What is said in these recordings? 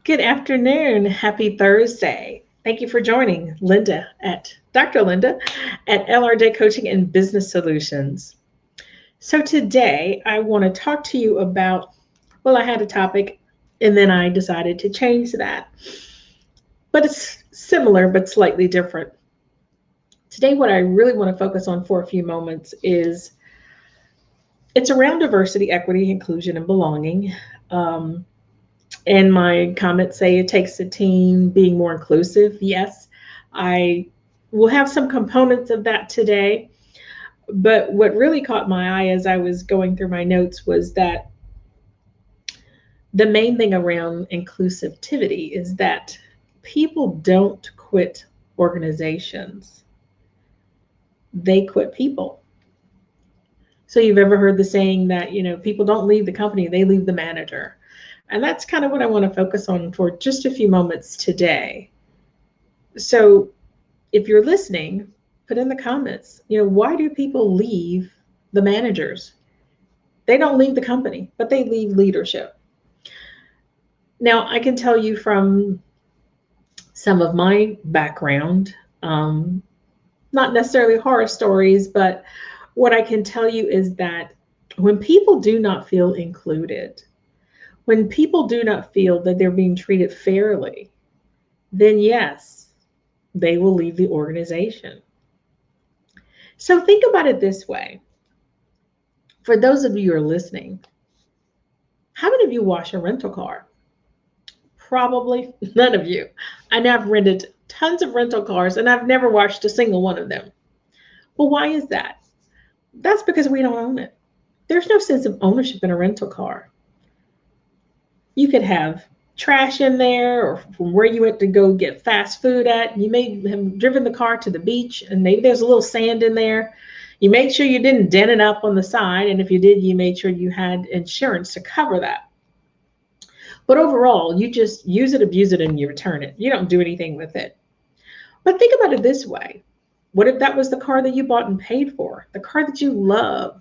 Good afternoon. Happy Thursday. Thank you for joining Linda at Dr. Linda at LRJ Coaching and Business Solutions. So today I want to talk to you about, well, I had a topic and then I decided to change that. But it's similar but slightly different. Today what I really want to focus on for a few moments is it's around diversity, equity, inclusion, and belonging. Um, And my comments say it takes a team being more inclusive. Yes, I will have some components of that today. But what really caught my eye as I was going through my notes was that the main thing around inclusivity is that people don't quit organizations, they quit people. So you've ever heard the saying that, people don't leave the company, they leave the manager. And that's kind of what I want to focus on for just a few moments today. So if you're listening, put in the comments, why do people leave the managers? They don't leave the company, but they leave leadership. Now, I can tell you from some of my background, um, not necessarily horror stories, but what I can tell you is that when people do not feel included, when people do not feel that they're being treated fairly, then yes, they will leave the organization. So think about it this way. For those of you who are listening, how many of you wash a rental car? Probably none of you. I know I've rented tons of rental cars and I've never washed a single one of them. Well, why is that? That's because we don't own it. There's no sense of ownership in a rental car. You could have trash in there or from where you went to go get fast food at. You may have driven the car to the beach and maybe there's a little sand in there. You made sure you didn't dent it up on the side. And if you did, you made sure you had insurance to cover that. But overall, you just use it, abuse it, and you return it. You don't do anything with it. But think about it this way. What if that was the car that you bought and paid for, the car that you love?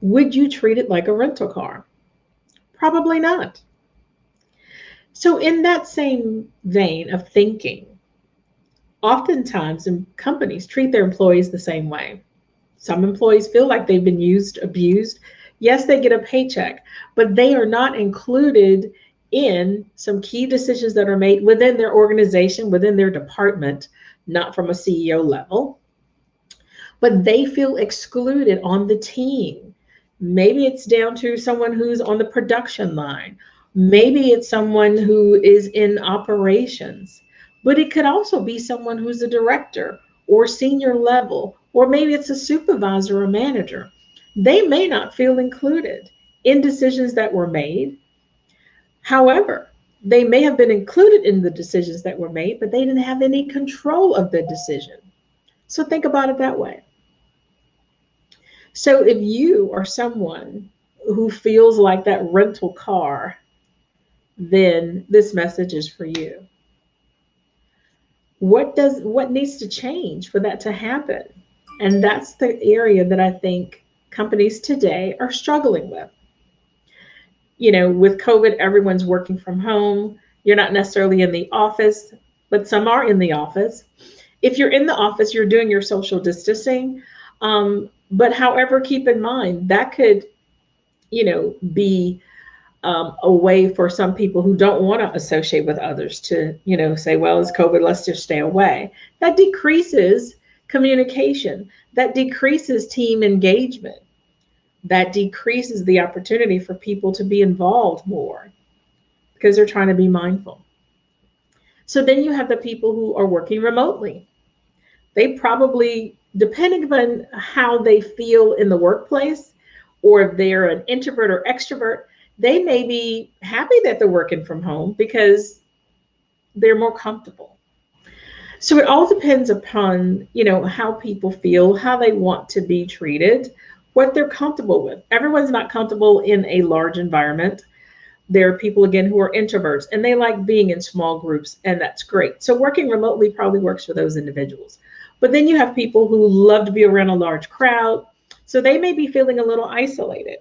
Would you treat it like a rental car? Probably not. So, in that same vein of thinking, oftentimes companies treat their employees the same way. Some employees feel like they've been used, abused. Yes, they get a paycheck, but they are not included in some key decisions that are made within their organization, within their department, not from a CEO level, but they feel excluded on the team. Maybe it's down to someone who's on the production line. Maybe it's someone who is in operations, but it could also be someone who's a director or senior level, or maybe it's a supervisor or manager. They may not feel included in decisions that were made. However, they may have been included in the decisions that were made, but they didn't have any control of the decision. So think about it that way. So if you are someone who feels like that rental car, then this message is for you. What needs to change for that to happen? And that's the area that I think companies today are struggling with. With COVID, everyone's working from home. You're not necessarily in the office, but some are in the office. If you're in the office, you're doing your social distancing. But however, keep in mind that could, be a way for some people who don't want to associate with others to, say, well, it's COVID, let's just stay away. That decreases communication, that decreases team engagement, that decreases the opportunity for people to be involved more because they're trying to be mindful. So then you have the people who are working remotely. They probably, depending upon how they feel in the workplace, or if they're an introvert or extrovert, they may be happy that they're working from home because they're more comfortable. So it all depends upon, how people feel, how they want to be treated, what they're comfortable with. Everyone's not comfortable in a large environment. There are people, again, who are introverts and they like being in small groups, and that's great. So working remotely probably works for those individuals. But then you have people who love to be around a large crowd, so they may be feeling a little isolated.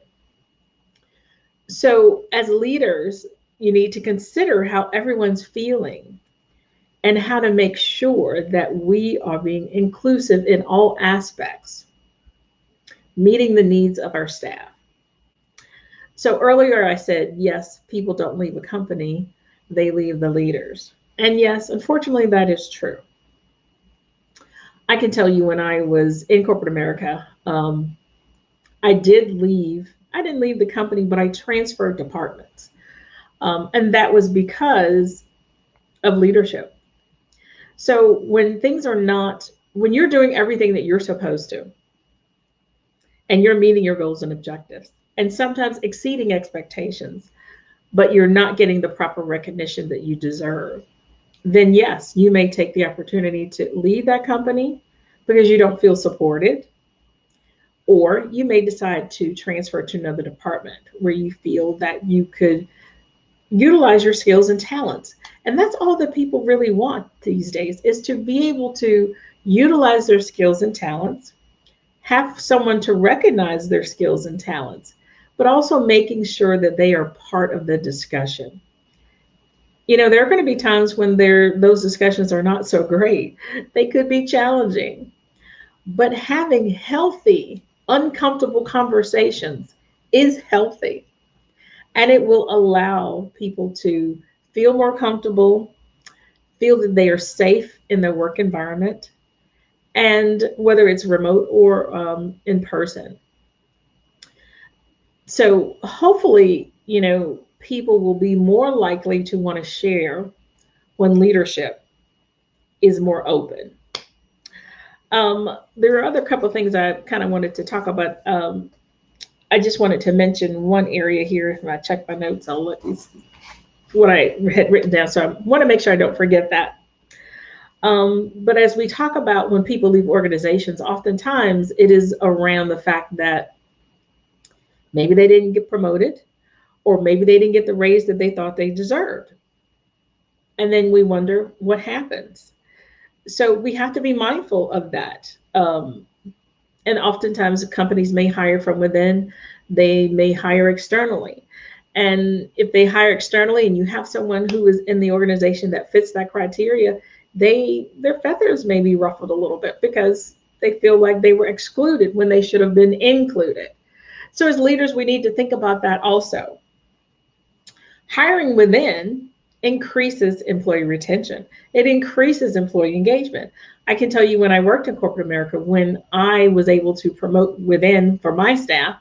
So as leaders, You need to consider how everyone's feeling and how to make sure that we are being inclusive in all aspects, meeting the needs of our staff. So earlier I said, yes, people don't leave a company, they leave the leaders. And yes, unfortunately, that is true. I can tell you when I was in corporate America, I did leave. I didn't leave the company, but I transferred departments. And that was because of leadership. So when things are not, when you're doing everything that you're supposed to, and you're meeting your goals and objectives, and sometimes exceeding expectations, but you're not getting the proper recognition that you deserve, then yes, you may take the opportunity to leave that company because you don't feel supported, or you may decide to transfer to another department where you feel that you could utilize your skills and talents. And that's all that people really want these days, is to be able to utilize their skills and talents, have someone to recognize their skills and talents, but also making sure that they are part of the discussion. You know, there are going to be times when those discussions are not so great. They could be challenging, but having healthy, uncomfortable conversations is healthy, and it will allow people to feel more comfortable, feel that they are safe in their work environment, and whether it's remote or in person. So hopefully, people will be more likely to want to share when leadership is more open. There are other couple of things I kind of wanted to talk about. I just wanted to mention one area here. If I check my notes, I'll look at what I had written down. So I want to make sure I don't forget that. But as we talk about when people leave organizations, oftentimes it is around the fact that maybe they didn't get promoted, or maybe they didn't get the raise that they thought they deserved. And then we wonder what happens. So we have to be mindful of that. And oftentimes companies may hire from within, they may hire externally. And if they hire externally and you have someone who is in the organization that fits that criteria, their feathers may be ruffled a little bit because they feel like they were excluded when they should have been included. So as leaders, we need to think about that also. Hiring within increases employee retention. It increases employee engagement. I can tell you, when I worked in corporate America, when I was able to promote within for my staff,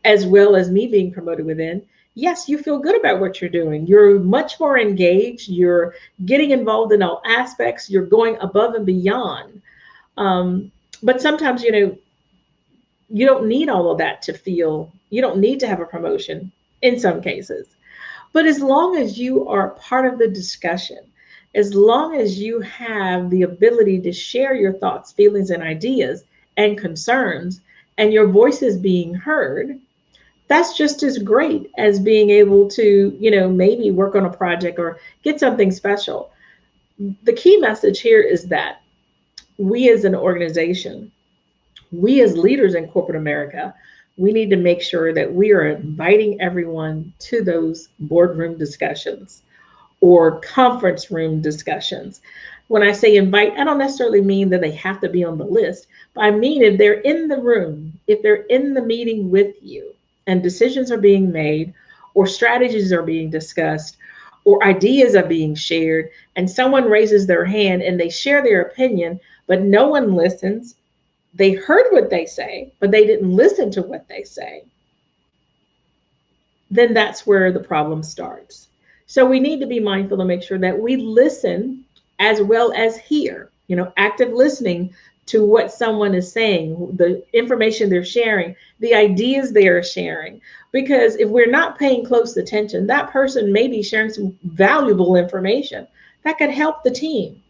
as well as me being promoted within, yes, you feel good about what you're doing. You're much more engaged. You're getting involved in all aspects. You're going above and beyond. But sometimes, you don't need all of that to feel, you don't need to have a promotion in some cases. But as long as you are part of the discussion, as long as you have the ability to share your thoughts, feelings, and ideas and concerns, and your voice is being heard, that's just as great as being able to, maybe work on a project or get something special. The key message here is that we as an organization, we as leaders in corporate America, we need to make sure that we are inviting everyone to those boardroom discussions or conference room discussions. When I say invite, I don't necessarily mean that they have to be on the list, but I mean if they're in the room, if they're in the meeting with you and decisions are being made, or strategies are being discussed, or ideas are being shared, and someone raises their hand and they share their opinion, but no one listens. They heard what they say, but they didn't listen to what they say, then that's where the problem starts. So we need to be mindful to make sure that we listen as well as hear, active listening to what someone is saying, the information they're sharing, the ideas they are sharing. Because if we're not paying close attention, that person may be sharing some valuable information that could help the team.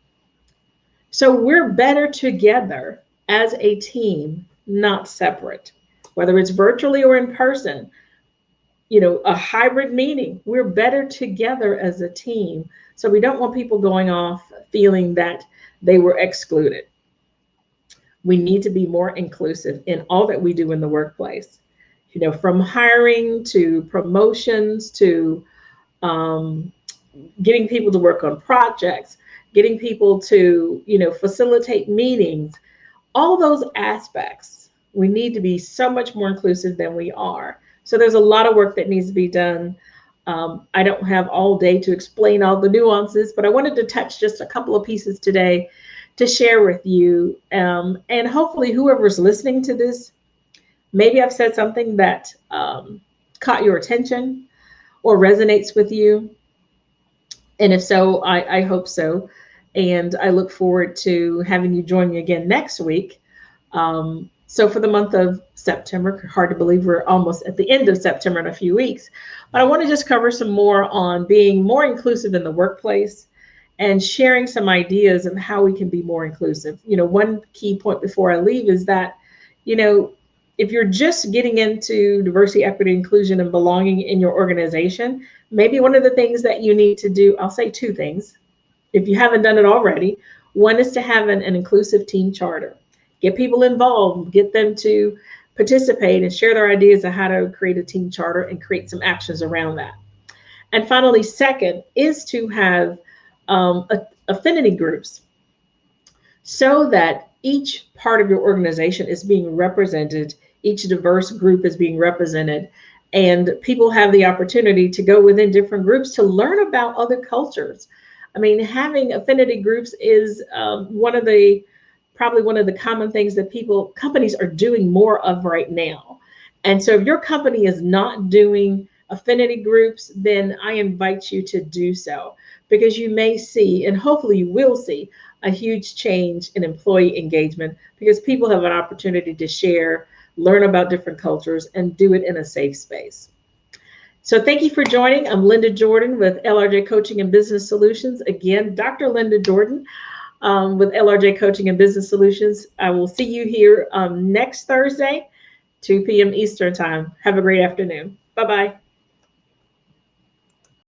So we're better together as a team, not separate, whether it's virtually or in person. A hybrid meeting, we're better together as a team. So we don't want people going off feeling that they were excluded. We need to be more inclusive in all that we do in the workplace, from hiring to promotions to um, getting people to work on projects, getting people to, facilitate meetings, all those aspects. We need to be so much more inclusive than we are. So there's a lot of work that needs to be done. I don't have all day to explain all the nuances, but I wanted to touch just a couple of pieces today to share with you. And hopefully, whoever's listening to this, maybe I've said something that caught your attention or resonates with you. And if so, I hope so. And I look forward to having you join me again next week. So for the month of September, hard to believe we're almost at the end of September in a few weeks, but I want to just cover some more on being more inclusive in the workplace and sharing some ideas of how we can be more inclusive. One key point before I leave is that, if you're just getting into diversity, equity, inclusion, and belonging in your organization, maybe one of the things that you need to do, I'll say two things, if you haven't done it already. One is to have an inclusive team charter. Get people involved, get them to participate and share their ideas on how to create a team charter and create some actions around that. And finally, second is to have affinity groups so that each part of your organization is being represented, each diverse group is being represented, and people have the opportunity to go within different groups to learn about other cultures. I mean, having affinity groups is probably one of the common things that companies are doing more of right now. And so if your company is not doing affinity groups, then I invite you to do so, because you may see, and hopefully you will see, a huge change in employee engagement, because people have an opportunity to share, learn about different cultures, and do it in a safe space. So thank you for joining. I'm Linda Jordan with LRJ Coaching and Business Solutions. Again, Dr. Linda Jordan with LRJ Coaching and Business Solutions. I will see you here next Thursday, 2 p.m. Eastern Time. Have a great afternoon. Bye-bye.